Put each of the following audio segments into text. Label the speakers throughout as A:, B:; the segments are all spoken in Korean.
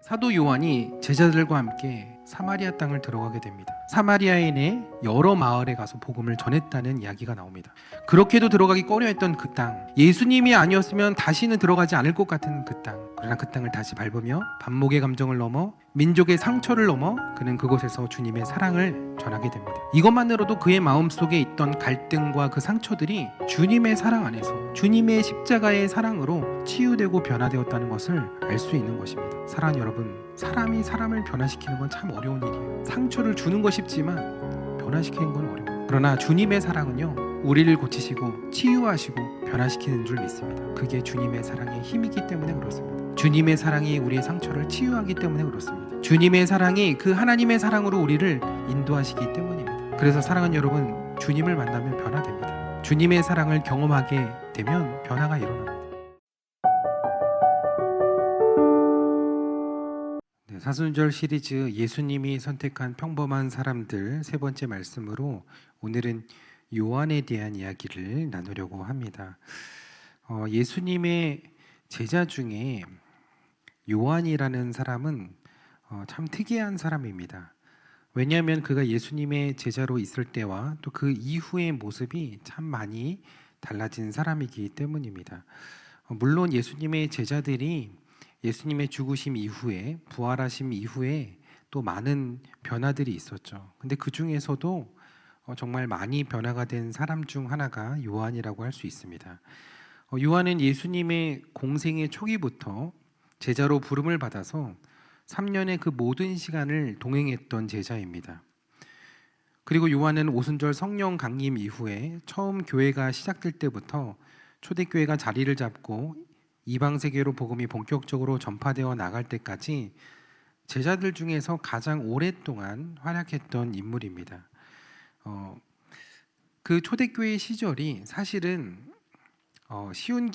A: 사도 요한이 제자들과 함께 사마리아 땅을 들어가게 됩니다. 사마리아에 내 여러 마을에 가서 복음을 전했다는 이야기가 나옵니다. 그렇게도 들어가기 꺼려했던 그 땅, 예수님이 아니었으면 다시는 들어가지 않을 것 같은 그 땅, 그러나 그 땅을 다시 밟으며 반목의 감정을 넘어 민족의 상처를 넘어 그는 그곳에서 주님의 사랑을 전하게 됩니다. 이것만으로도 그의 마음속에 있던 갈등과 그 상처들이 주님의 사랑 안에서 주님의 십자가의 사랑으로 치유되고 변화되었다는 것을 알 수 있는 것입니다. 사랑하는 여러분, 사람이 사람을 변화시키는 건 참 어려운 일이에요. 상처를 주는 건 쉽지만 변화시키는 건 어려워요. 그러나 주님의 사랑은요, 우리를 고치시고 치유하시고 변화시키는 줄 믿습니다. 그게 주님의 사랑의 힘이기 때문에 그렇습니다. 주님의 사랑이 우리의 상처를 치유하기 때문에 그렇습니다. 주님의 사랑이 그 하나님의 사랑으로 우리를 인도하시기 때문입니다. 그래서 사랑하는 여러분, 주님을 만나면 변화됩니다. 주님의 사랑을 경험하게 되면 변화가 일어납니다. 사순절 시리즈 예수님이 선택한 평범한 사람들 세 번째 말씀으로 오늘은 요한에 대한 이야기를 나누려고 합니다. 예수님의 제자 중에 요한이라는 사람은 참 특이한 사람입니다. 왜냐하면 그가 예수님의 제자로 있을 때와 또 그 이후의 모습이 참 많이 달라진 사람이기 때문입니다. 물론 예수님의 제자들이 예수님의 죽으심 이후에 부활하심 이후에 또 많은 변화들이 있었죠. 근데 그 중에서도 정말 많이 변화가 된 사람 중 하나가 요한이라고 할 수 있습니다. 요한은 예수님의 공생의 초기부터 제자로 부름을 받아서 3년의 그 모든 시간을 동행했던 제자입니다. 그리고 요한은 오순절 성령 강림 이후에 처음 교회가 시작될 때부터 초대교회가 자리를 잡고 이방 세계로 복음이 본격적으로 전파되어 나갈 때까지 제자들 중에서 가장 오랫동안 활약했던 인물입니다. 그 초대교회 시절이 사실은 쉬운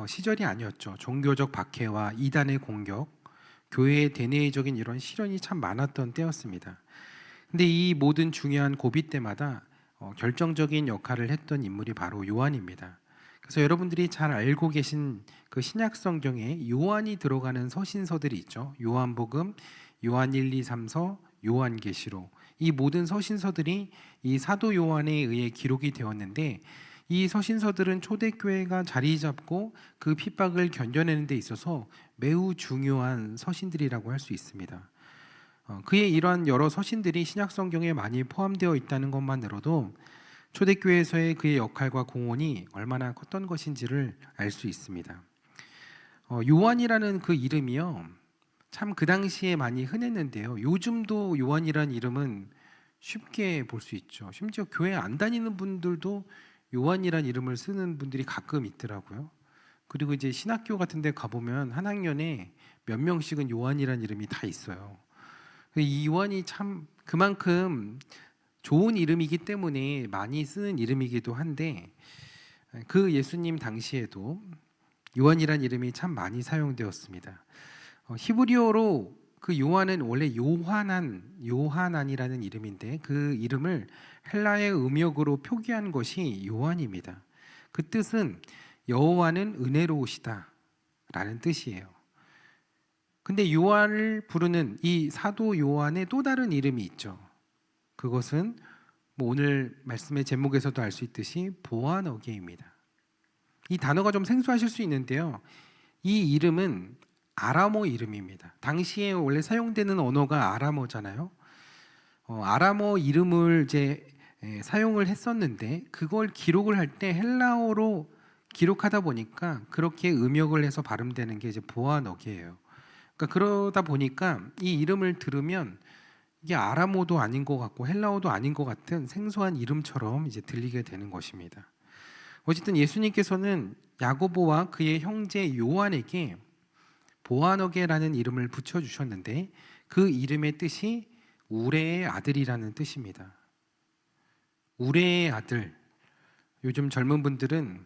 A: 시절이 아니었죠. 종교적 박해와 이단의 공격, 교회의 대내적인 이런 시련이 참 많았던 때였습니다. 근데 이 모든 중요한 고비 때마다 결정적인 역할을 했던 인물이 바로 요한입니다. 그래서 여러분들이 잘 알고 계신 그 신약 성경에 요한이 들어가는 서신서들이 있죠. 요한복음, 요한 1, 2, 3서, 요한계시록. 이 모든 서신서들이 이 사도 요한에 의해 기록이 되었는데 이 서신서들은 초대교회가 자리 잡고 그 핍박을 견뎌내는 데 있어서 매우 중요한 서신들이라고 할 수 있습니다. 그의 이러한 여러 서신들이 신약 성경에 많이 포함되어 있다는 것만으로도 초대교회에서의 그의 역할과 공헌이 얼마나 컸던 것인지를 알 수 있습니다. 요한이라는 그 이름이요, 참 그 당시에 많이 흔했는데요. 요즘도 요한이라는 이름은 쉽게 볼 수 있죠. 심지어 교회 안 다니는 분들도 요한이라는 이름을 쓰는 분들이 가끔 있더라고요. 그리고 이제 신학교 같은 데 가보면 한 학년에 몇 명씩은 요한이라는 이름이 다 있어요. 이 요한이 참 그만큼 좋은 이름이기 때문에 많이 쓰는 이름이기도 한데 그 예수님 당시에도 요한이란 이름이 참 많이 사용되었습니다. 히브리어로 그 요한은 원래 요하난이라는 이름인데 그 이름을 헬라의 음역으로 표기한 것이 요한입니다. 그 뜻은 여호와는 은혜로우시다 라는 뜻이에요. 근데 요한을 부르는 이 사도 요한의 또 다른 이름이 있죠. 그것은 오늘 말씀의 제목에서도 알 수 있듯이 보아너게입니다. 이 단어가 좀 생소하실 수 있는데요. 이 이름은 아람어 이름입니다. 당시에 원래 사용되는 언어가 아람어잖아요. 아람어 이름을 이제 사용을 했었는데 그걸 기록을 할 때 헬라어로 기록하다 보니까 그렇게 음역을 해서 발음되는 게 이제 보아너게예요. 그러니까 그러다 보니까 이 이름을 들으면 이게 아람어도 아닌 것 같고 헬라어도 아닌 것 같은 생소한 이름처럼 이제 들리게 되는 것입니다. 어쨌든 예수님께서는 야고보와 그의 형제 요한에게 보아너게라는 이름을 붙여주셨는데 그 이름의 뜻이 우레의 아들이라는 뜻입니다. 우레의 아들. 요즘 젊은 분들은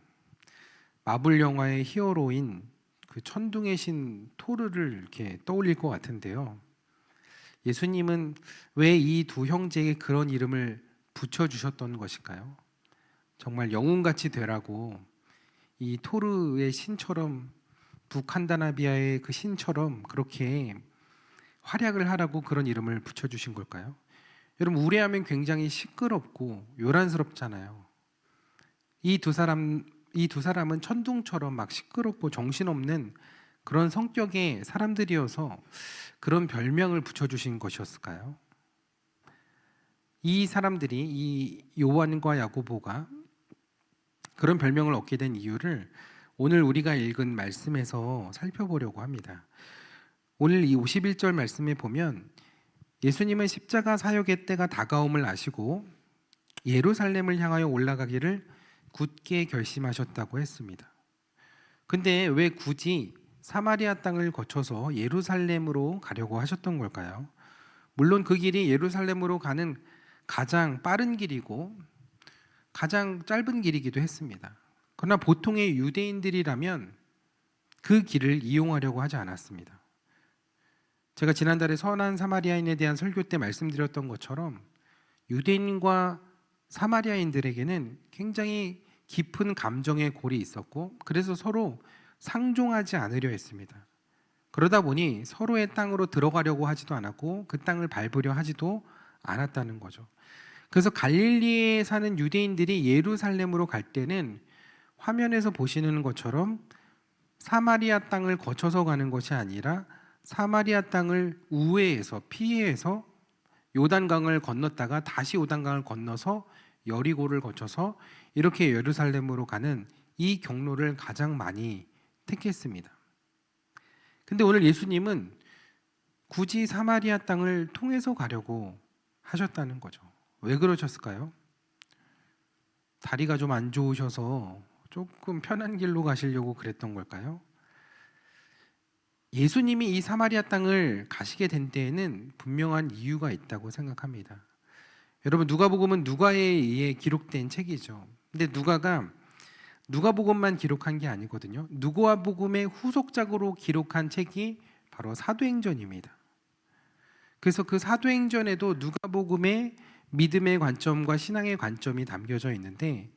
A: 마블 영화의 히어로인 그 천둥의 신 토르를 이렇게 떠올릴 것 같은데요. 예수님은 왜 이 두 형제에게 그런 이름을 붙여주셨던 것일까요? 정말 영웅같이 되라고 이 토르의 신처럼 북한다나비아의 그 신처럼 그렇게 활약을 하라고 그런 이름을 붙여주신 걸까요? 여러분, 우레하면 굉장히 시끄럽고 요란스럽잖아요. 이 두 사람은 천둥처럼 막 시끄럽고 정신없는 그런 성격의 사람들이어서 그런 별명을 붙여주신 것이었을까요? 이 사람들이, 이 요한과 야고보가 그런 별명을 얻게 된 이유를 오늘 우리가 읽은 말씀에서 살펴보려고 합니다. 오늘 이 51절 말씀에 보면 예수님은 십자가 사역의 때가 다가옴을 아시고 예루살렘을 향하여 올라가기를 굳게 결심하셨다고 했습니다. 근데 왜 굳이 사마리아 땅을 거쳐서 예루살렘으로 가려고 하셨던 걸까요? 물론 그 길이 예루살렘으로 가는 가장 빠른 길이고 가장 짧은 길이기도 했습니다. 그러나 보통의 유대인들이라면 그 길을 이용하려고 하지 않았습니다. 제가 지난달에 선한 사마리아인에 대한 설교 때 말씀드렸던 것처럼 유대인과 사마리아인들에게는 굉장히 깊은 감정의 골이 있었고 그래서 서로 상종하지 않으려 했습니다. 그러다 보니 서로의 땅으로 들어가려고 하지도 않았고 그 땅을 밟으려 하지도 않았다는 거죠. 그래서 갈릴리에 사는 유대인들이 예루살렘으로 갈 때는 화면에서 보시는 것처럼 사마리아 땅을 거쳐서 가는 것이 아니라 사마리아 땅을 우회해서 피해서 요단강을 건넜다가 다시 요단강을 건너서 여리고를 거쳐서 이렇게 예루살렘으로 가는 이 경로를 가장 많이 택했습니다. 근데 오늘 예수님은 굳이 사마리아 땅을 통해서 가려고 하셨다는 거죠. 왜 그러셨을까요? 다리가 좀 안 좋으셔서 조금 편한 길로 가시려고 그랬던 걸까요? 예수님이 이 사마리아 땅을 가시게 된 데에는 분명한 이유가 있다고 생각합니다. 여러분, 누가복음은 누가에 의해 기록된 책이죠. 근데 누가복음만 기록한 게 아니거든요. 누가복음의 후속작으로 기록한 책이 바로 사도행전입니다. 그래서 그 사도행전에도 누가복음의 믿음의 관점과 신앙의 관점이 담겨져 있는데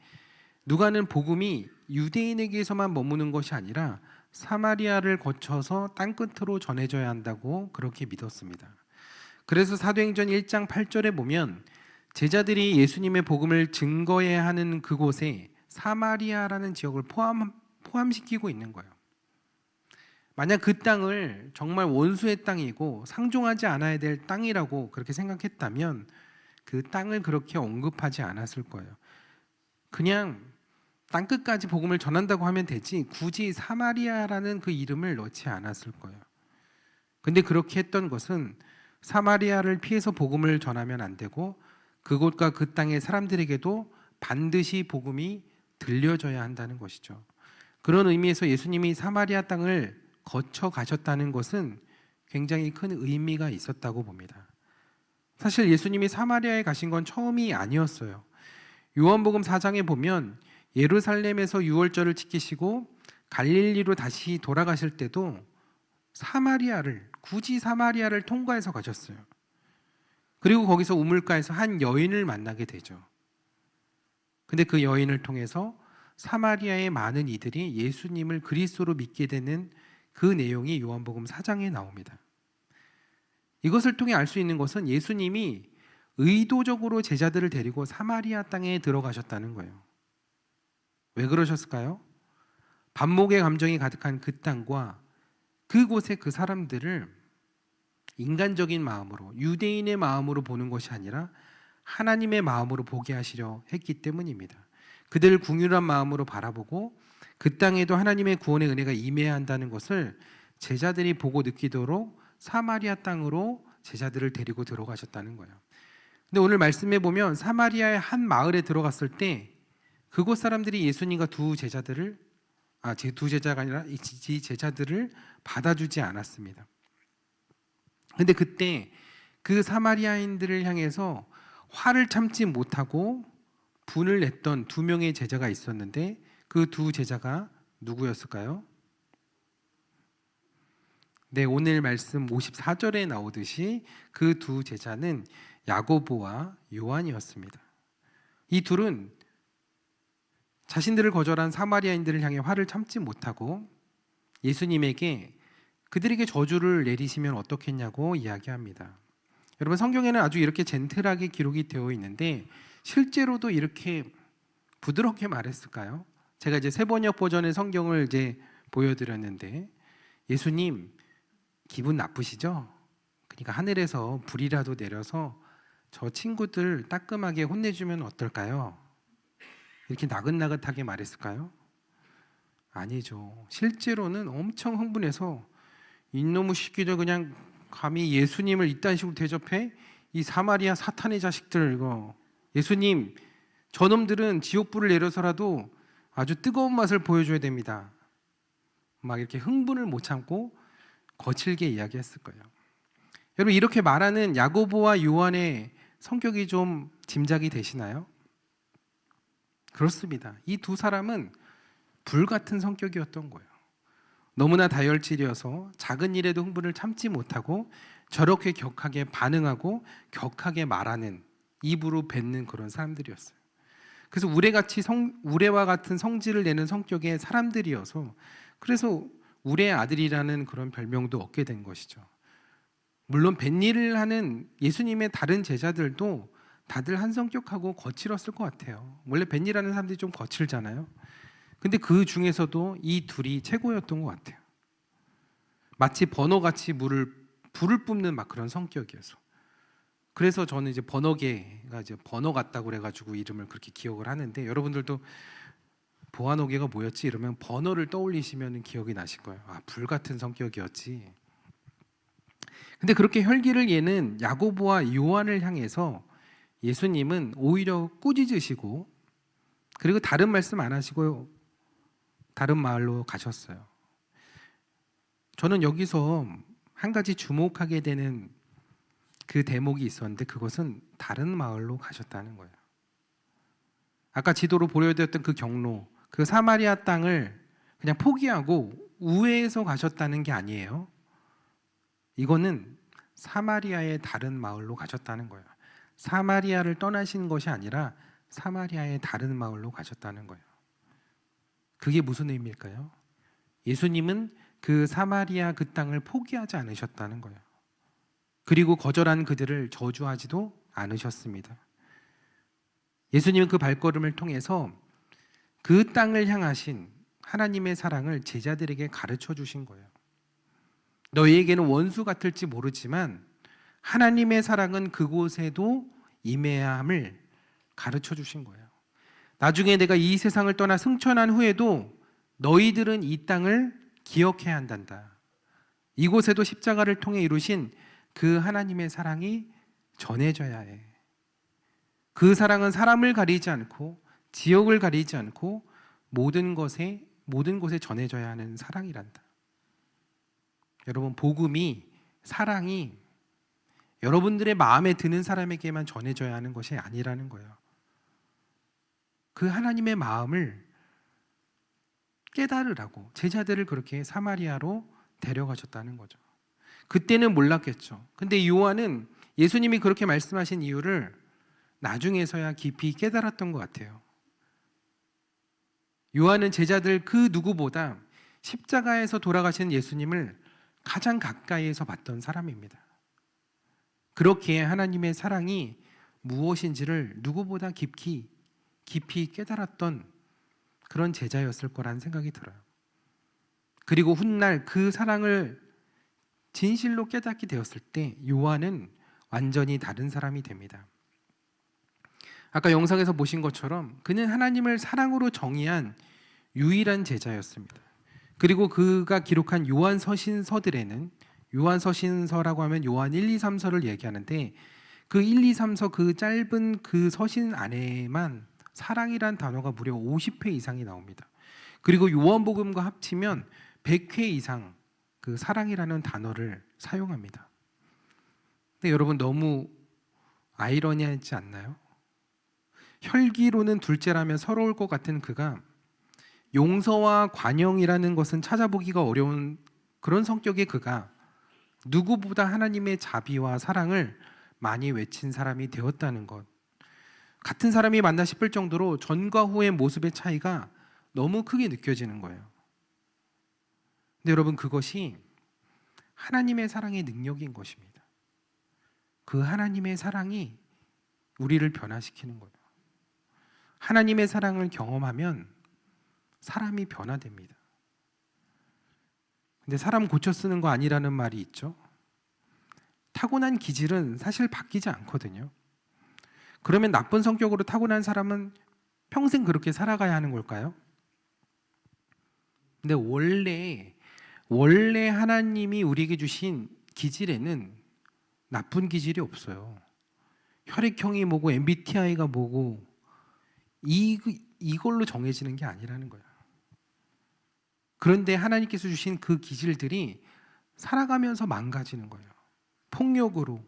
A: 누가는 복음이 유대인에게서만 머무는 것이 아니라 사마리아를 거쳐서 땅끝으로 전해져야 한다고 그렇게 믿었습니다. 그래서 사도행전 1장 8절에 보면 제자들이 예수님의 복음을 증거해야 하는 그곳에 사마리아라는 지역을 포함시키고 있는 거예요. 만약 그 땅을 정말 원수의 땅이고 상종하지 않아야 될 땅이라고 그렇게 생각했다면 그 땅을 그렇게 언급하지 않았을 거예요. 그냥 땅끝까지 복음을 전한다고 하면 되지 굳이 사마리아라는 그 이름을 넣지 않았을 거예요. 근데 그렇게 했던 것은 사마리아를 피해서 복음을 전하면 안 되고 그곳과 그 땅의 사람들에게도 반드시 복음이 들려져야 한다는 것이죠. 그런 의미에서 예수님이 사마리아 땅을 거쳐 가셨다는 것은 굉장히 큰 의미가 있었다고 봅니다. 사실 예수님이 사마리아에 가신 건 처음이 아니었어요. 요한복음 4장에 보면 예루살렘에서 유월절을 지키시고 갈릴리로 다시 돌아가실 때도 굳이 사마리아를 통과해서 가셨어요. 그리고 거기서 우물가에서 한 여인을 만나게 되죠. 근데 그 여인을 통해서 사마리아의 많은 이들이 예수님을 그리스도로 믿게 되는 그 내용이 요한복음 4장에 나옵니다. 이것을 통해 알 수 있는 것은 예수님이 의도적으로 제자들을 데리고 사마리아 땅에 들어가셨다는 거예요. 왜 그러셨을까요? 반목의 감정이 가득한 그 땅과 그곳의 그 사람들을 인간적인 마음으로, 유대인의 마음으로 보는 것이 아니라 하나님의 마음으로 보게 하시려 했기 때문입니다. 그들을 긍휼한 마음으로 바라보고 그 땅에도 하나님의 구원의 은혜가 임해야 한다는 것을 제자들이 보고 느끼도록 사마리아 땅으로 제자들을 데리고 들어가셨다는 거예요. 근데 오늘 말씀에 보면 사마리아의 한 마을에 들어갔을 때 그곳 사람들이 예수님과 두 제자가 아니라 이 제자들을 받아주지 않았습니다. 근데 그때 그 사마리아인들을 향해서 화를 참지 못하고 분을 냈던 두 명의 제자가 있었는데 그 두 제자가 누구였을까요? 네, 오늘 말씀 54절에 나오듯이 그 두 제자는 야고보와 요한이었습니다. 이 둘은 자신들을 거절한 사마리아인들을 향해 화를 참지 못하고 예수님에게 그들에게 저주를 내리시면 어떻겠냐고 이야기합니다. 여러분, 성경에는 아주 이렇게 젠틀하게 기록이 되어 있는데 실제로도 이렇게 부드럽게 말했을까요? 제가 이제 세번역 버전의 성경을 이제 보여드렸는데, 예수님 기분 나쁘시죠? 그러니까 하늘에서 불이라도 내려서 저 친구들 따끔하게 혼내주면 어떨까요? 이렇게 나긋나긋하게 말했을까요? 아니죠. 실제로는 엄청 흥분해서 이놈의 새끼들 그냥 감히 예수님을 이딴 식으로 대접해? 이 사마리아 사탄의 자식들, 이거 예수님 저놈들은 지옥불을 내려서라도 아주 뜨거운 맛을 보여줘야 됩니다. 막 이렇게 흥분을 못 참고 거칠게 이야기했을 거예요. 여러분, 이렇게 말하는 야고보와 요한의 성격이 좀 짐작이 되시나요? 그렇습니다. 이 두 사람은 불같은 성격이었던 거예요. 너무나 다혈질이어서 작은 일에도 흥분을 참지 못하고 저렇게 격하게 반응하고 격하게 말하는, 입으로 뱉는 그런 사람들이었어요. 그래서 우레와 같은 성질을 내는 성격의 사람들이어서, 그래서 우레의 아들이라는 그런 별명도 얻게 된 것이죠. 물론 뱃일을 하는 예수님의 다른 제자들도 다들 한 성격하고 거칠었을 것 같아요. 원래 뱃일하는 사람들이 좀 거칠잖아요. 근데 그 중에서도 이 둘이 최고였던 것 같아요. 마치 번호같이 불을 뿜는 막 그런 성격이어서. 그래서 저는 이제 번호계가 이제 번호 같다고 그래가지고 이름을 그렇게 기억을 하는데, 여러분들도 보아노계가 뭐였지? 이러면 번호를 떠올리시면 기억이 나실 거예요. 아, 불 같은 성격이었지. 근데 그렇게 혈기를 예는 야고보와 요한을 향해서 예수님은 오히려 꾸짖으시고, 그리고 다른 말씀 안 하시고 다른 마을로 가셨어요. 저는 여기서 한 가지 주목하게 되는 그 대목이 있었는데, 그것은 다른 마을로 가셨다는 거예요. 아까 지도로 보여드렸던 그 경로, 그 사마리아 땅을 그냥 포기하고 우회해서 가셨다는 게 아니에요. 이거는 사마리아의 다른 마을로 가셨다는 거예요. 사마리아를 떠나신 것이 아니라 사마리아의 다른 마을로 가셨다는 거예요. 그게 무슨 의미일까요? 예수님은 그 사마리아 그 땅을 포기하지 않으셨다는 거예요. 그리고 거절한 그들을 저주하지도 않으셨습니다. 예수님은 그 발걸음을 통해서 그 땅을 향하신 하나님의 사랑을 제자들에게 가르쳐 주신 거예요. 너희에게는 원수 같을지 모르지만 하나님의 사랑은 그곳에도 임해야 함을 가르쳐 주신 거예요. 나중에 내가 이 세상을 떠나 승천한 후에도 너희들은 이 땅을 기억해야 한단다. 이곳에도 십자가를 통해 이루신 그 하나님의 사랑이 전해져야 해. 그 사랑은 사람을 가리지 않고 지역을 가리지 않고 모든 곳에 전해져야 하는 사랑이란다. 여러분, 복음이, 사랑이 여러분들의 마음에 드는 사람에게만 전해져야 하는 것이 아니라는 거예요. 그 하나님의 마음을 깨달으라고 제자들을 그렇게 사마리아로 데려가셨다는 거죠. 그때는 몰랐겠죠. 근데 요한은 예수님이 그렇게 말씀하신 이유를 나중에서야 깊이 깨달았던 것 같아요. 요한은 제자들 그 누구보다 십자가에서 돌아가신 예수님을 가장 가까이에서 봤던 사람입니다. 그렇게 하나님의 사랑이 무엇인지를 누구보다 깊이 깨달았던 그런 제자였을 거라는 생각이 들어요. 그리고 훗날 그 사랑을 진실로 깨닫게 되었을 때 요한은 완전히 다른 사람이 됩니다. 아까 영상에서 보신 것처럼 그는 하나님을 사랑으로 정의한 유일한 제자였습니다. 그리고 그가 기록한 요한 서신서들에는, 요한 서신서라고 하면 요한 1, 2, 3서를 얘기하는데, 그 1, 2, 3서 그 짧은 그 서신 안에만 사랑이란 단어가 무려 50회 이상이 나옵니다. 그리고 요한복음과 합치면 100회 이상 그 사랑이라는 단어를 사용합니다. 근데 여러분, 너무 아이러니하지 않나요? 혈기로는 둘째라면 서러울 것 같은 그가 용서와 관용이라는 것은 찾아보기가 어려운 그런 성격의 그가 누구보다 하나님의 자비와 사랑을 많이 외친 사람이 되었다는 것, 같은 사람이 맞나 싶을 정도로 전과 후의 모습의 차이가 너무 크게 느껴지는 거예요. 근데 여러분, 그것이 하나님의 사랑의 능력인 것입니다. 그 하나님의 사랑이 우리를 변화시키는 거예요. 하나님의 사랑을 경험하면 사람이 변화됩니다. 근데 사람 고쳐 쓰는 거 아니라는 말이 있죠. 타고난 기질은 사실 바뀌지 않거든요. 그러면 나쁜 성격으로 타고난 사람은 평생 그렇게 살아가야 하는 걸까요? 근데 원래 하나님이 우리에게 주신 기질에는 나쁜 기질이 없어요. 혈액형이 뭐고 MBTI가 뭐고 이걸로 정해지는 게 아니라는 거예요. 그런데 하나님께서 주신 그 기질들이 살아가면서 망가지는 거예요. 폭력으로,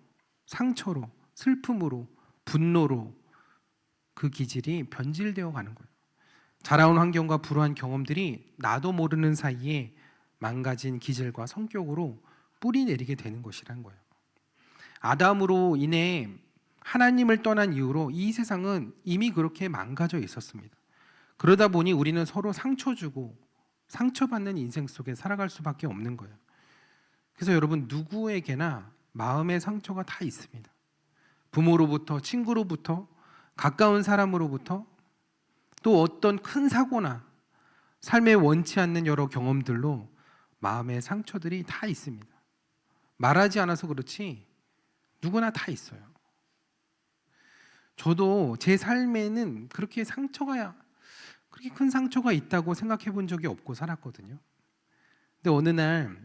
A: 상처로, 슬픔으로, 분노로 그 기질이 변질되어 가는 거예요. 자라온 환경과 불우한 경험들이 나도 모르는 사이에 망가진 기질과 성격으로 뿌리 내리게 되는 것이란 거예요. 아담으로 인해 하나님을 떠난 이후로 이 세상은 이미 그렇게 망가져 있었습니다. 그러다 보니 우리는 서로 상처 주고 상처받는 인생 속에 살아갈 수밖에 없는 거예요. 그래서 여러분, 누구에게나 마음의 상처가 다 있습니다. 부모로부터, 친구로부터, 가까운 사람으로부터, 또 어떤 큰 사고나 삶에 원치 않는 여러 경험들로 마음의 상처들이 다 있습니다. 말하지 않아서 그렇지 누구나 다 있어요. 저도 제 삶에는 그렇게 큰 상처가 있다고 생각해 본 적이 없고 살았거든요. 근데 어느 날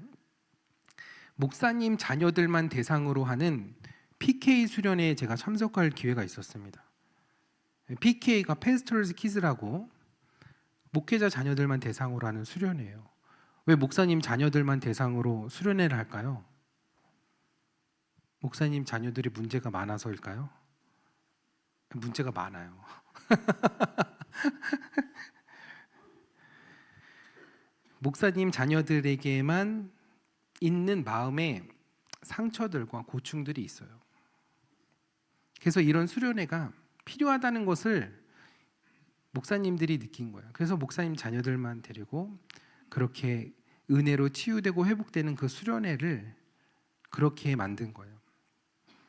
A: 목사님 자녀들만 대상으로 하는 PK 수련회에 제가 참석할 기회가 있었습니다. PK가 Pastors Kids라고 목회자 자녀들만 대상으로 하는 수련회예요. 왜 목사님 자녀들만 대상으로 수련회를 할까요? 목사님 자녀들이 문제가 많아서일까요? 문제가 많아요. 목사님 자녀들에게만 있는 마음의 상처들과 고충들이 있어요. 그래서 이런 수련회가 필요하다는 것을 목사님들이 느낀 거예요. 그래서 목사님 자녀들만 데리고 그렇게 은혜로 치유되고 회복되는 그 수련회를 그렇게 만든 거예요.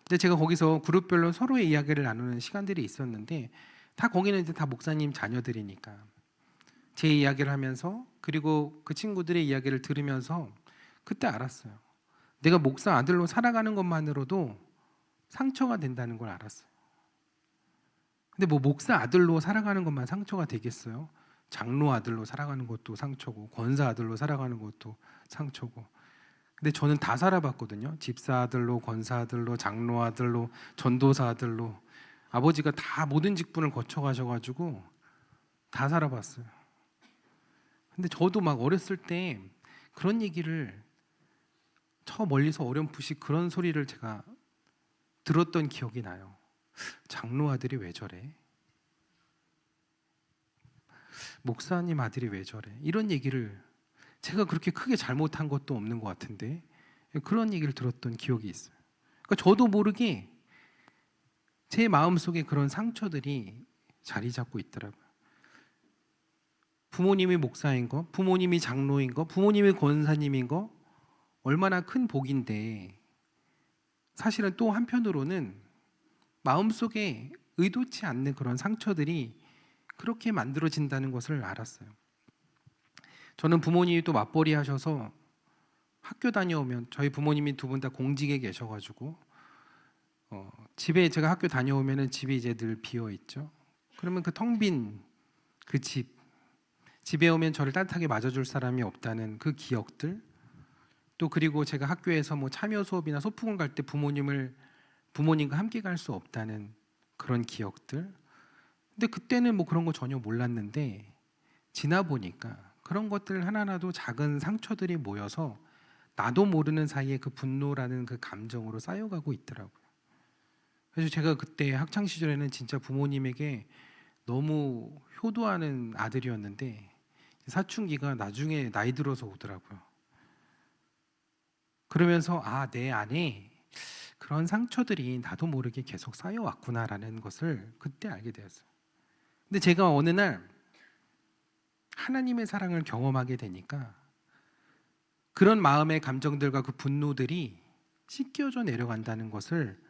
A: 근데 제가 거기서 그룹별로 서로의 이야기를 나누는 시간들이 있었는데 다 거기는 이제 다 목사님 자녀들이니까 제 이야기를 하면서 그리고 그 친구들의 이야기를 들으면서 그때 알았어요. 내가 목사 아들로 살아가는 것만으로도 상처가 된다는 걸 알았어요. 근데 뭐 목사 아들로 살아가는 것만 상처가 되겠어요? 장로 아들로 살아가는 것도 상처고 권사 아들로 살아가는 것도 상처고. 근데 저는 다 살아봤거든요. 집사 아들로, 권사 아들로, 장로 아들로, 전도사 아들로. 아버지가 다 모든 직분을 거쳐가셔가지고 다 살아봤어요. 근데 저도 막 어렸을 때 그런 얘기를 저 멀리서 어렴풋이 그런 소리를 제가 들었던 기억이 나요. 장로 아들이 왜 저래? 목사님 아들이 왜 저래? 이런 얘기를 제가 그렇게 크게 잘못한 것도 없는 것 같은데 그런 얘기를 들었던 기억이 있어요. 그러니까 저도 모르게 제 마음속에 그런 상처들이 자리 잡고 있더라고요. 부모님이 목사인 거, 부모님이 장로인 거, 부모님이 권사님인 거 얼마나 큰 복인데 사실은 또 한편으로는 마음속에 의도치 않는 그런 상처들이 그렇게 만들어진다는 것을 알았어요. 저는 부모님이 또 맞벌이 하셔서 학교 다녀오면 저희 부모님이 두 분 다 공직에 계셔가지고 집에 제가 학교 다녀오면은 집이 이제 늘 비어 있죠. 그러면 그 텅 빈 그 집에 오면 저를 따뜻하게 맞아줄 사람이 없다는 그 기억들, 또 그리고 제가 학교에서 뭐 참여 수업이나 소풍을 갈 때 부모님과 함께 갈 수 없다는 그런 기억들. 근데 그때는 뭐 그런 거 전혀 몰랐는데 지나 보니까 그런 것들 하나하나도 작은 상처들이 모여서 나도 모르는 사이에 그 분노라는 그 감정으로 쌓여가고 있더라고요. 그래서 제가 그때 학창 시절에는 진짜 부모님에게 너무 효도하는 아들이었는데 사춘기가 나중에 나이 들어서 오더라고요. 그러면서 내 안에 그런 상처들이 나도 모르게 계속 쌓여왔구나라는 것을 그때 알게 되었어요. 근데 제가 어느 날 하나님의 사랑을 경험하게 되니까 그런 마음의 감정들과 그 분노들이 씻겨져 내려간다는 것을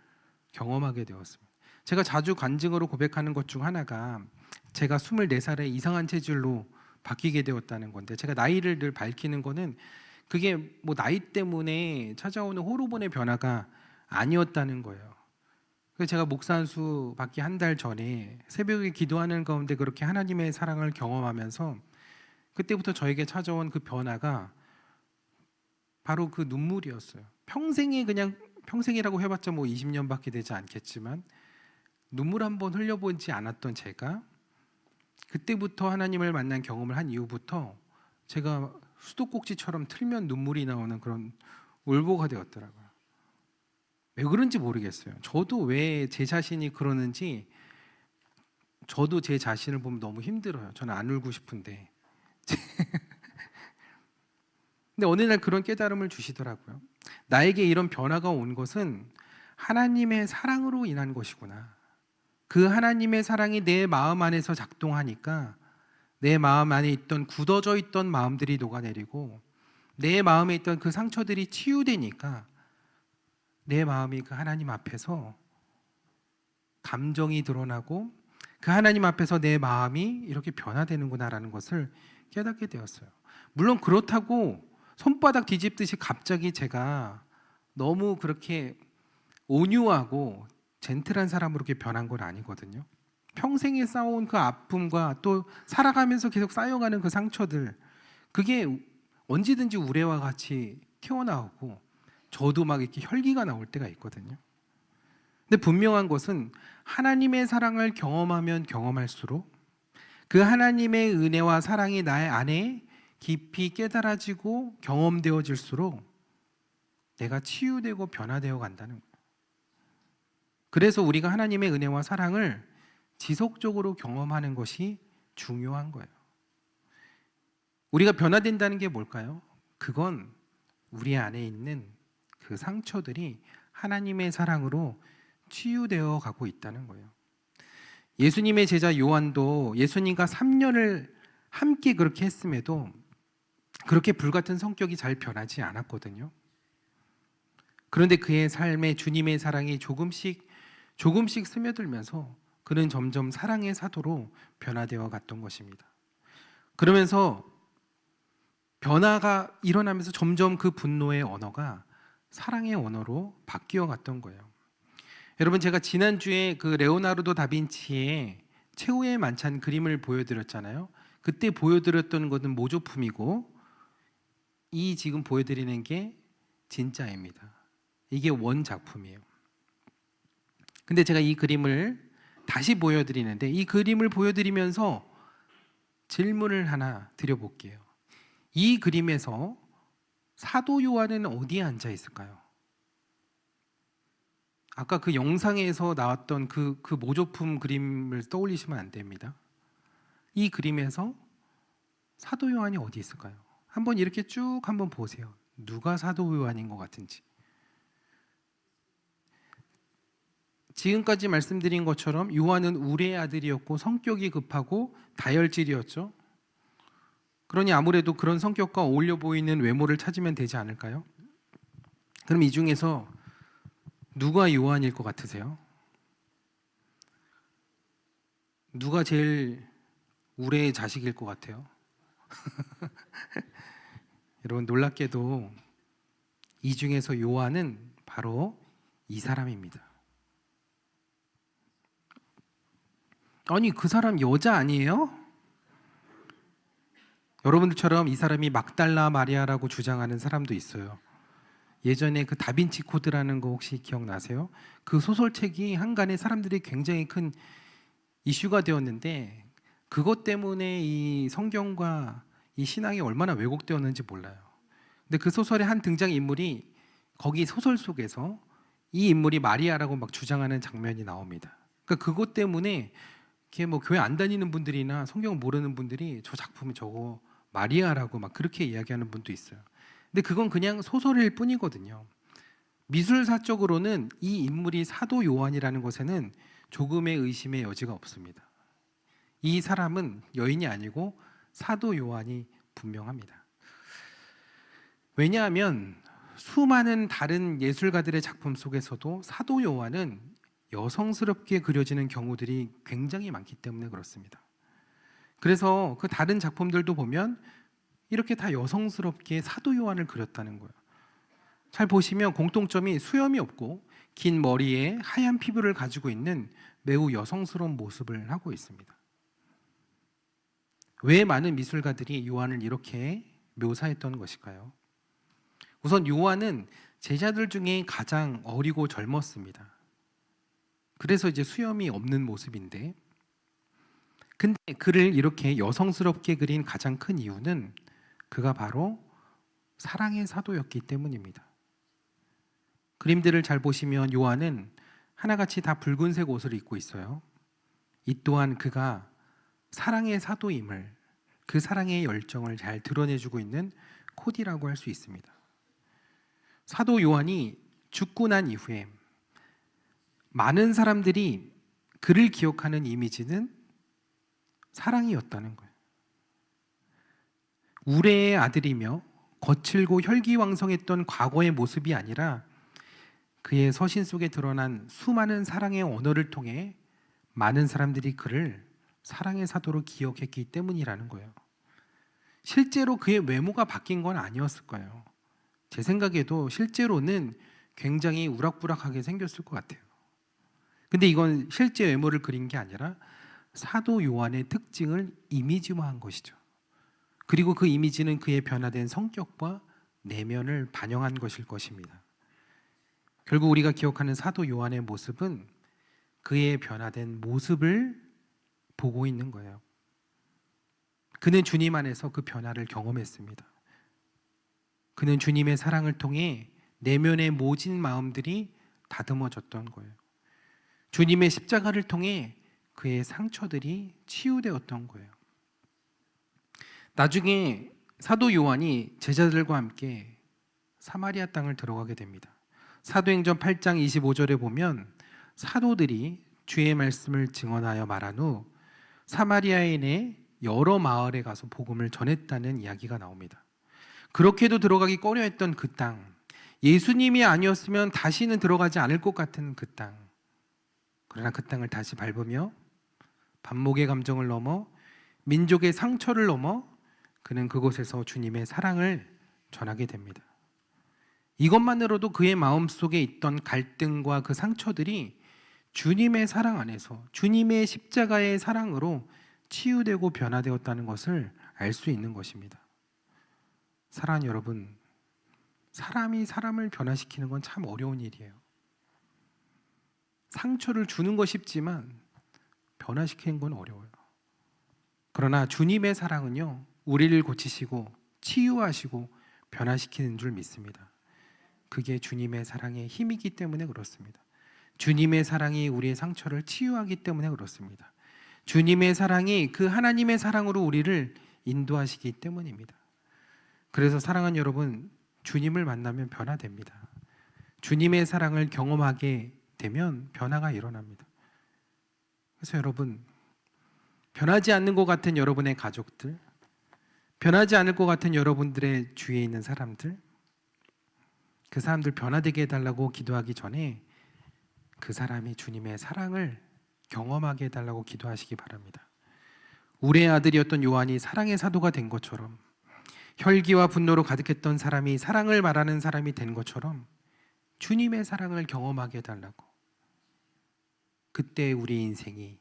A: 경험하게 되었습니다. 제가 자주 간증으로 고백하는 것 중 하나가 제가 24살에 이상한 체질로 바뀌게 되었다는 건데, 제가 나이를 늘 밝히는 거는 그게 뭐 나이 때문에 찾아오는 호르몬의 변화가 아니었다는 거예요. 그래서 제가 목사 안수 받기 한 달 전에 새벽에 기도하는 가운데 그렇게 하나님의 사랑을 경험하면서 그때부터 저에게 찾아온 그 변화가 바로 그 눈물이었어요. 평생에 그냥 평생이라고 해봤자 뭐 20년밖에 되지 않겠지만 눈물 한 번 흘려보지 않았던 제가 그때부터 하나님을 만난 경험을 한 이후부터 제가 수도꼭지처럼 틀면 눈물이 나오는 그런 울보가 되었더라고요. 왜 그런지 모르겠어요. 저도 왜 제 자신이 그러는지 저도 제 자신을 보면 너무 힘들어요. 저는 안 울고 싶은데. 근데 어느 날 그런 깨달음을 주시더라고요. 나에게 이런 변화가 온 것은 하나님의 사랑으로 인한 것이구나. 그 하나님의 사랑이 내 마음 안에서 작동하니까 내 마음 안에 있던 굳어져 있던 마음들이 녹아내리고 내 마음에 있던 그 상처들이 치유되니까 내 마음이 그 하나님 앞에서 감정이 드러나고 그 하나님 앞에서 내 마음이 이렇게 변화되는구나라는 것을 깨닫게 되었어요. 물론 그렇다고 손바닥 뒤집듯이 갑자기 제가 너무 그렇게 온유하고 젠틀한 사람으로 이렇게 변한 건 아니거든요. 평생에 쌓아온 그 아픔과 또 살아가면서 계속 쌓여가는 그 상처들, 그게 언제든지 우레와 같이 튀어나오고 저도 막 이렇게 혈기가 나올 때가 있거든요. 근데 분명한 것은 하나님의 사랑을 경험하면 경험할수록 그 하나님의 은혜와 사랑이 나의 안에 깊이 깨달아지고 경험되어질수록 내가 치유되고 변화되어 간다는 거예요. 그래서 우리가 하나님의 은혜와 사랑을 지속적으로 경험하는 것이 중요한 거예요. 우리가 변화된다는 게 뭘까요? 그건 우리 안에 있는 그 상처들이 하나님의 사랑으로 치유되어 가고 있다는 거예요. 예수님의 제자 요한도 예수님과 3년을 함께 그렇게 했음에도 그렇게 불같은 성격이 잘 변하지 않았거든요. 그런데 그의 삶에 주님의 사랑이 조금씩 스며들면서 그는 점점 사랑의 사도로 변화되어 갔던 것입니다. 그러면서 변화가 일어나면서 점점 그 분노의 언어가 사랑의 언어로 바뀌어 갔던 거예요. 여러분, 제가 지난주에 그 레오나르도 다빈치의 최후의 만찬 그림을 보여드렸잖아요. 그때 보여드렸던 것은 모조품이고 이 지금 보여드리는 게 진짜입니다. 이게 원작품이에요. 근데 제가 이 그림을 다시 보여드리는데 이 그림을 보여드리면서 질문을 하나 드려볼게요. 이 그림에서 사도 요한은 어디에 앉아 있을까요? 아까 그 영상에서 나왔던 그 모조품 그림을 떠올리시면 안 됩니다. 이 그림에서 사도 요한이 어디 있을까요? 한번 이렇게 쭉 한번 보세요. 누가 사도 요한인 것 같은지. 지금까지 말씀드린 것처럼 요한은 우레의 아들이었고 성격이 급하고 다혈질이었죠. 그러니 아무래도 그런 성격과 어울려 보이는 외모를 찾으면 되지 않을까요? 그럼 이 중에서 누가 요한일 것 같으세요? 누가 제일 우레의 자식일 것 같아요? 여러분, 놀랍게도 이 중에서 요한은 바로 이 사람입니다. 아니, 그 사람 여자 아니에요? 여러분들처럼 이 사람이 막달라 마리아라고 주장하는 사람도 있어요. 예전에 그 다빈치 코드라는 거 혹시 기억나세요? 그 소설책이 한간에 사람들이 굉장히 큰 이슈가 되었는데 그것 때문에 이 성경과 이 신앙이 얼마나 왜곡되었는지 몰라요. 근데 그 소설의 한 등장인물이 거기 소설 속에서 이 인물이 마리아라고 막 주장하는 장면이 나옵니다. 그러니까 그것 때문에 이렇게 뭐 교회 안 다니는 분들이나 성경 모르는 분들이 저 작품이 저거 마리아라고 막 그렇게 이야기하는 분도 있어요. 근데 그건 그냥 소설일 뿐이거든요. 미술사적으로는 이 인물이 사도 요한이라는 것에는 조금의 의심의 여지가 없습니다. 이 사람은 여인이 아니고 사도 요한이 분명합니다. 왜냐하면 수많은 다른 예술가들의 작품 속에서도 사도 요한은 여성스럽게 그려지는 경우들이 굉장히 많기 때문에 그렇습니다. 그래서 그 다른 작품들도 보면 이렇게 다 여성스럽게 사도 요한을 그렸다는 거예요. 잘 보시면 공통점이 수염이 없고 긴 머리에 하얀 피부를 가지고 있는 매우 여성스러운 모습을 하고 있습니다. 왜 많은 미술가들이 요한을 이렇게 묘사했던 것일까요? 우선 요한은 제자들 중에 가장 어리고 젊었습니다. 그래서 이제 수염이 없는 모습인데, 근데 그를 이렇게 여성스럽게 그린 가장 큰 이유는 그가 바로 사랑의 사도였기 때문입니다. 그림들을 잘 보시면 요한은 하나같이 다 붉은색 옷을 입고 있어요. 이 또한 그가 사랑의 사도임을, 그 사랑의 열정을 잘 드러내주고 있는 코디라고 할 수 있습니다. 사도 요한이 죽고 난 이후에 많은 사람들이 그를 기억하는 이미지는 사랑이었다는 거예요. 우레의 아들이며 거칠고 혈기왕성했던 과거의 모습이 아니라 그의 서신 속에 드러난 수많은 사랑의 언어를 통해 많은 사람들이 그를 사랑의 사도로 기억했기 때문이라는 거예요. 실제로 그의 외모가 바뀐 건 아니었을 거예요. 제 생각에도 실제로는 굉장히 우락부락하게 생겼을 것 같아요. 근데 이건 실제 외모를 그린 게 아니라 사도 요한의 특징을 이미지화한 것이죠. 그리고 그 이미지는 그의 변화된 성격과 내면을 반영한 것일 것입니다. 결국 우리가 기억하는 사도 요한의 모습은 그의 변화된 모습을 보고 있는 거예요. 그는 주님 안에서 그 변화를 경험했습니다. 그는 주님의 사랑을 통해 내면의 모진 마음들이 다듬어졌던 거예요. 주님의 십자가를 통해 그의 상처들이 치유되었던 거예요. 나중에 사도 요한이 제자들과 함께 사마리아 땅을 들어가게 됩니다. 사도행전 8장 25절에 보면 사도들이 주의 말씀을 증언하여 말한 후 사마리아인의 여러 마을에 가서 복음을 전했다는 이야기가 나옵니다. 그렇게도 들어가기 꺼려했던 그 땅, 예수님이 아니었으면 다시는 들어가지 않을 것 같은 그 땅, 그러나 그 땅을 다시 밟으며 반목의 감정을 넘어 민족의 상처를 넘어 그는 그곳에서 주님의 사랑을 전하게 됩니다. 이것만으로도 그의 마음속에 있던 갈등과 그 상처들이 주님의 사랑 안에서 주님의 십자가의 사랑으로 치유되고 변화되었다는 것을 알 수 있는 것입니다. 사랑하는 여러분, 사람이 사람을 변화시키는 건 참 어려운 일이에요. 상처를 주는 거 쉽지만 변화시키는 건 어려워요. 그러나 주님의 사랑은요, 우리를 고치시고 치유하시고 변화시키는 줄 믿습니다. 그게 주님의 사랑의 힘이기 때문에 그렇습니다. 주님의 사랑이 우리의 상처를 치유하기 때문에 그렇습니다. 주님의 사랑이 그 하나님의 사랑으로 우리를 인도하시기 때문입니다. 그래서 사랑하는 여러분, 주님을 만나면 변화됩니다. 주님의 사랑을 경험하게 되면 변화가 일어납니다. 그래서 여러분, 변하지 않는 것 같은 여러분의 가족들, 변하지 않을 것 같은 여러분들의 주위에 있는 사람들, 그 사람들 변화되게 해달라고 기도하기 전에 그 사람이 주님의 사랑을 경험하게 해달라고 기도하시기 바랍니다. 우레의 아들이었던 요한이 사랑의 사도가 된 것처럼, 혈기와 분노로 가득했던 사람이 사랑을 말하는 사람이 된 것처럼 주님의 사랑을 경험하게 해달라고. 그때 우리 인생이,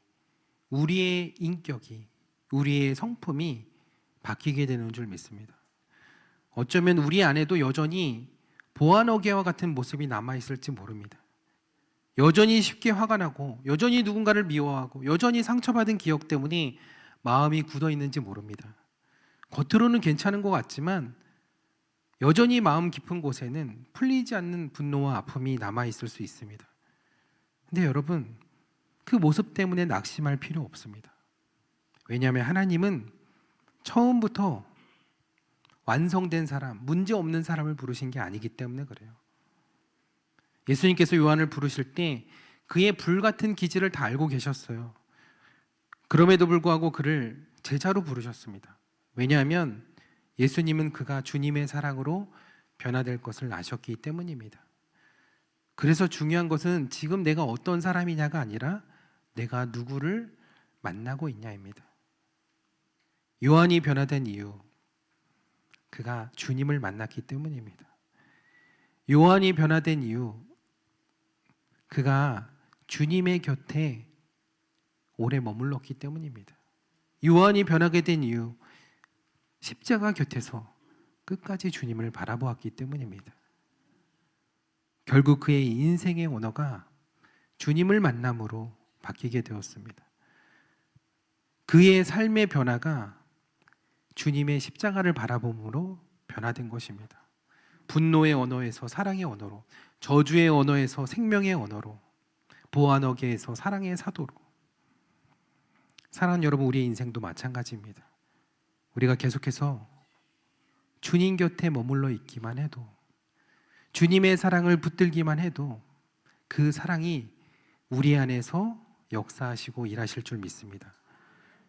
A: 우리의 인격이, 우리의 성품이 바뀌게 되는 줄 믿습니다. 어쩌면 우리 안에도 여전히 보아너게와 같은 모습이 남아있을지 모릅니다. 여전히 쉽게 화가 나고, 여전히 누군가를 미워하고, 여전히 상처받은 기억 때문에 마음이 굳어 있는지 모릅니다. 겉으로는 괜찮은 것 같지만 여전히 마음 깊은 곳에는 풀리지 않는 분노와 아픔이 남아있을 수 있습니다. 근데 여러분, 그 모습 때문에 낙심할 필요 없습니다. 왜냐하면 하나님은 처음부터 완성된 사람, 문제 없는 사람을 부르신 게 아니기 때문에 그래요. 예수님께서 요한을 부르실 때 그의 불같은 기질을 다 알고 계셨어요. 그럼에도 불구하고 그를 제자로 부르셨습니다. 왜냐하면 예수님은 그가 주님의 사랑으로 변화될 것을 아셨기 때문입니다. 그래서 중요한 것은 지금 내가 어떤 사람이냐가 아니라 내가 누구를 만나고 있냐입니다. 요한이 변화된 이유, 그가 주님을 만났기 때문입니다. 요한이 변화된 이유, 그가 주님의 곁에 오래 머물렀기 때문입니다. 요한이 변하게 된 이유, 십자가 곁에서 끝까지 주님을 바라보았기 때문입니다. 결국 그의 인생의 언어가 주님을 만남으로 바뀌게 되었습니다. 그의 삶의 변화가 주님의 십자가를 바라봄으로 변화된 것입니다. 분노의 언어에서 사랑의 언어로, 저주의 언어에서 생명의 언어로, 보안어계에서 사랑의 사도로. 사랑하는 여러분, 우리의 인생도 마찬가지입니다. 우리가 계속해서 주님 곁에 머물러 있기만 해도, 주님의 사랑을 붙들기만 해도 그 사랑이 우리 안에서 역사하시고 일하실 줄 믿습니다.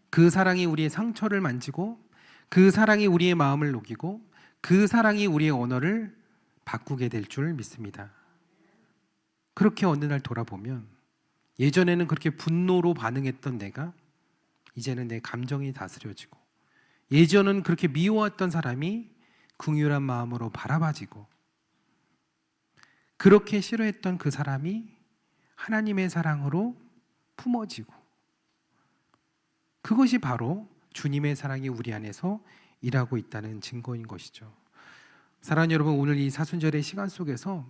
A: 그 사랑이 우리의 상처를 만지고, 그 사랑이 우리의 마음을 녹이고, 그 사랑이 우리의 언어를 바꾸게 될 줄 믿습니다. 그렇게 어느 날 돌아보면 예전에는 그렇게 분노로 반응했던 내가 이제는 내 감정이 다스려지고, 예전은 그렇게 미워했던 사람이 긍휼한 마음으로 바라봐지고, 그렇게 싫어했던 그 사람이 하나님의 사랑으로 품어지고, 그것이 바로 주님의 사랑이 우리 안에서 일하고 있다는 증거인 것이죠. 사랑하는 여러분, 오늘 이 사순절의 시간 속에서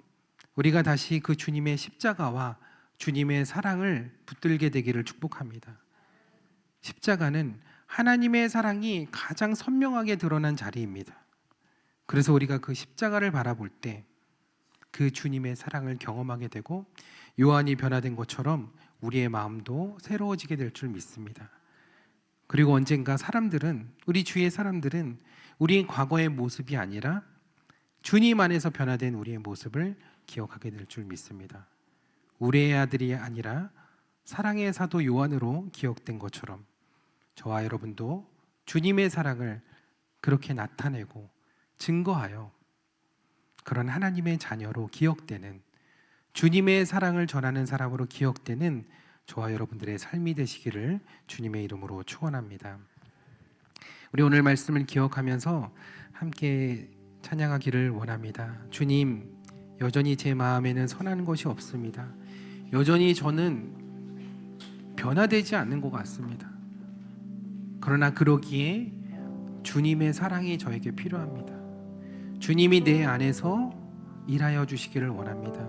A: 우리가 다시 그 주님의 십자가와 주님의 사랑을 붙들게 되기를 축복합니다. 십자가는 하나님의 사랑이 가장 선명하게 드러난 자리입니다. 그래서 우리가 그 십자가를 바라볼 때 그 주님의 사랑을 경험하게 되고, 요한이 변화된 것처럼 우리의 마음도 새로워지게 될 줄 믿습니다. 그리고 언젠가 사람들은, 우리 주위의 사람들은 우리의 과거의 모습이 아니라 주님 안에서 변화된 우리의 모습을 기억하게 될 줄 믿습니다. 우리의 아들이 아니라 사랑의 사도 요한으로 기억된 것처럼 저와 여러분도 주님의 사랑을 그렇게 나타내고 증거하여 그런 하나님의 자녀로 기억되는, 주님의 사랑을 전하는 사람으로 기억되는 저와 여러분들의 삶이 되시기를 주님의 이름으로 축원합니다. 우리 오늘 말씀을 기억하면서 함께 찬양하기를 원합니다. 주님, 여전히 제 마음에는 선한 것이 없습니다. 여전히 저는 변화되지 않는 것 같습니다. 그러나 그러기에 주님의 사랑이 저에게 필요합니다. 주님이 내 안에서 일하여 주시기를 원합니다.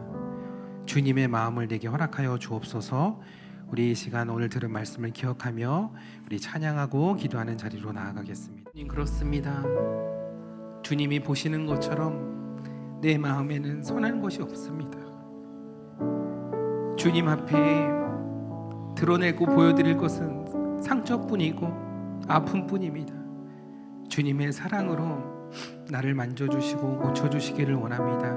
A: 주님의 마음을 내게 허락하여 주옵소서. 우리 이 시간 오늘 들은 말씀을 기억하며 우리 찬양하고 기도하는 자리로 나아가겠습니다. 주님, 그렇습니다. 주님이 보시는 것처럼 내 마음에는 선한 것이 없습니다. 주님 앞에 드러내고 보여드릴 것은 상처뿐이고 아픔뿐입니다. 주님의 사랑으로 나를 만져주시고 고쳐주시기를 원합니다.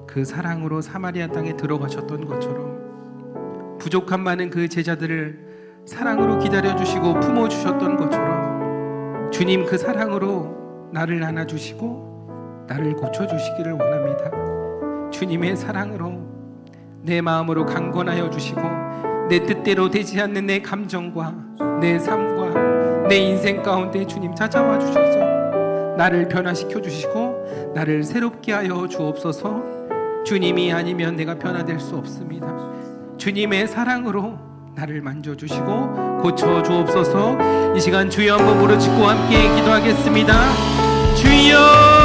A: 그 사랑으로 사마리아 땅에 들어가셨던 것처럼, 부족한 많은 그 제자들을 사랑으로 기다려주시고 품어주셨던 것처럼 주님 그 사랑으로 나를 안아주시고 나를 고쳐주시기를 원합니다. 주님의 사랑으로 내 마음으로 강권하여 주시고, 내 뜻대로 되지 않는 내 감정과 내 삶과 내 인생 가운데 주님 찾아와 주셔서 나를 변화시켜 주시고 나를 새롭게 하여 주옵소서. 주님이 아니면 내가 변화될 수 없습니다. 주님의 사랑으로 나를 만져주시고 고쳐 주옵소서. 이 시간 주여 한번 부르짖고 함께 기도하겠습니다. 주여,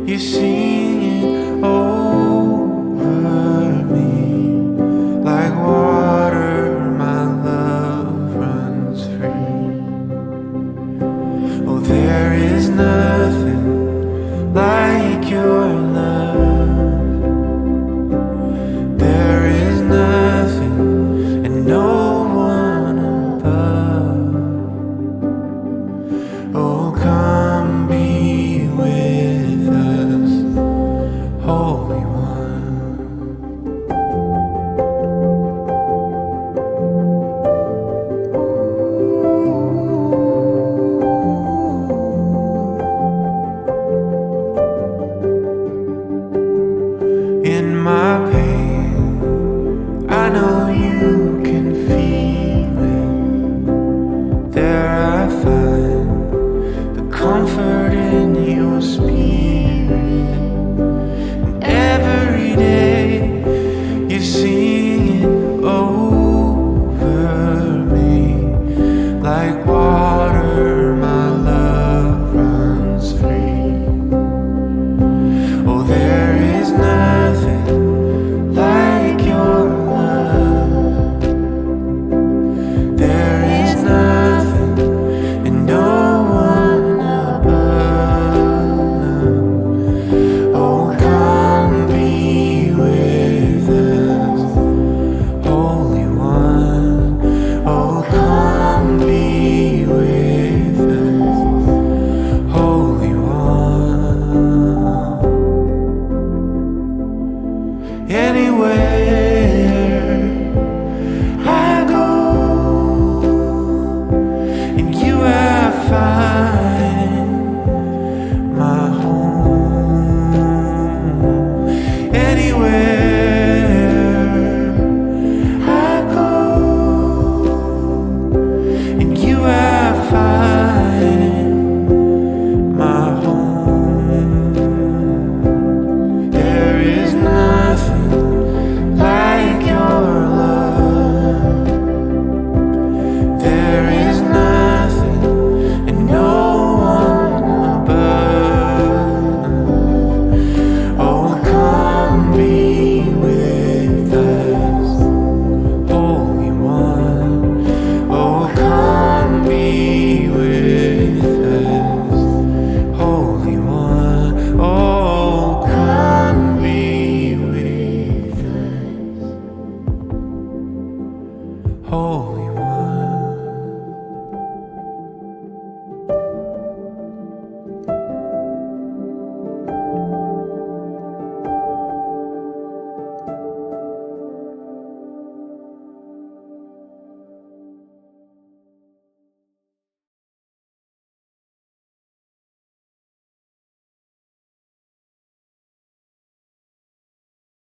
B: You're singing over me. comfort in your spirit. And every day you sing it over me. Like water, my love runs free. Oh, there is nothing like your love. There is nothing and no one above. Oh, come be with us, Holy One. Oh, come be with us, Holy One. Anywhere I go, and you I find my home. Anywhere I go, and you I find my home. There is nothing like your love. There is nothing and no one above. Oh, come be with us, Holy One. Oh, come be with us, Holy One. Oh, come be with us, Holy